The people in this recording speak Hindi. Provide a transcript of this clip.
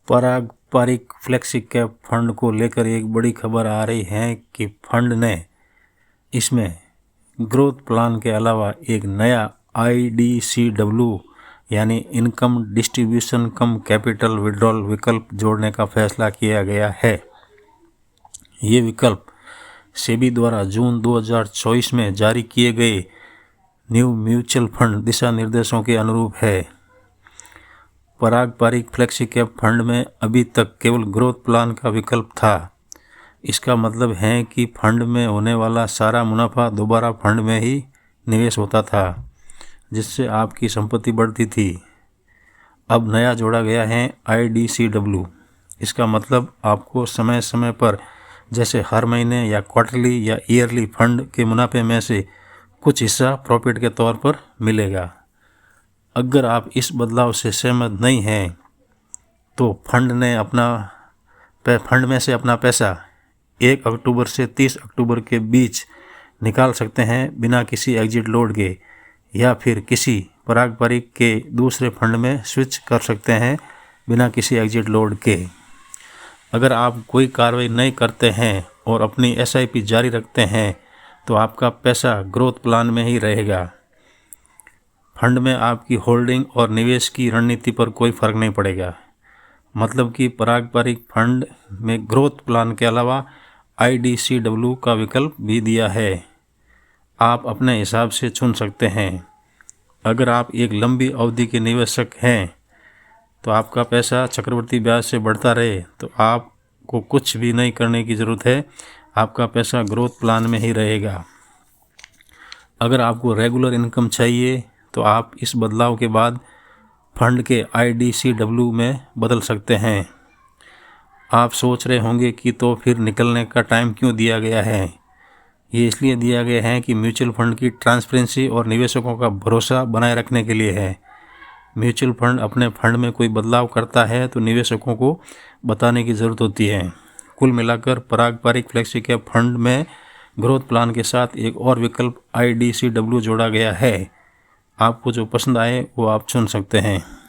पारंपरिक फ्लेक्सी कैप फंड को लेकर एक बड़ी खबर आ रही है कि फंड ने इसमें ग्रोथ प्लान के अलावा एक नया IDCW यानी इनकम डिस्ट्रीब्यूशन कम कैपिटल विड्रॉल विकल्प जोड़ने का फैसला किया गया है। ये विकल्प सेबी द्वारा जून 2024 में जारी किए गए न्यू म्यूचुअल फंड दिशा निर्देशों के अनुरूप है। पारंपरिक फ्लेक्सी कैप फंड में अभी तक केवल ग्रोथ प्लान का विकल्प था। इसका मतलब है कि फंड में होने वाला सारा मुनाफा दोबारा फंड में ही निवेश होता था, जिससे आपकी संपत्ति बढ़ती थी। अब नया जोड़ा गया है IDCW। इसका मतलब आपको समय समय पर, जैसे हर महीने या क्वार्टरली या ईयरली, फंड के मुनाफे में से कुछ हिस्सा प्रॉफिट के तौर पर मिलेगा। अगर आप इस बदलाव से सहमत नहीं हैं तो फंड में से अपना पैसा 1 अक्टूबर से 30 अक्टूबर के बीच निकाल सकते हैं बिना किसी एग्जिट लोड के, या फिर किसी पारंपरिक के दूसरे फंड में स्विच कर सकते हैं बिना किसी एग्जिट लोड के। अगर आप कोई कार्रवाई नहीं करते हैं और अपनी SIP जारी रखते हैं तो आपका पैसा ग्रोथ प्लान में ही रहेगा। फंड में आपकी होल्डिंग और निवेश की रणनीति पर कोई फर्क नहीं पड़ेगा। मतलब कि पारंपरिक फंड में ग्रोथ प्लान के अलावा IDCW का विकल्प भी दिया है। आप अपने हिसाब से चुन सकते हैं। अगर आप एक लंबी अवधि के निवेशक हैं तो आपका पैसा चक्रवृद्धि ब्याज से बढ़ता रहे तो आपको कुछ भी नहीं करने की ज़रूरत है, आपका पैसा ग्रोथ प्लान में ही रहेगा। अगर आपको रेगुलर इनकम चाहिए तो आप इस बदलाव के बाद फंड के IDCW में बदल सकते हैं। आप सोच रहे होंगे कि तो फिर निकलने का टाइम क्यों दिया गया है। ये इसलिए दिया गया है कि म्यूचुअल फंड की ट्रांसपेरेंसी और निवेशकों का भरोसा बनाए रखने के लिए है। म्यूचुअल फंड अपने फंड में कोई बदलाव करता है तो निवेशकों को बताने की ज़रूरत होती है। कुल मिलाकर पारंपरिक फ्लेक्सी कैप फंड में ग्रोथ प्लान के साथ एक और विकल्प IDCW जोड़ा गया है। आपको जो पसंद आए वो आप चुन सकते हैं।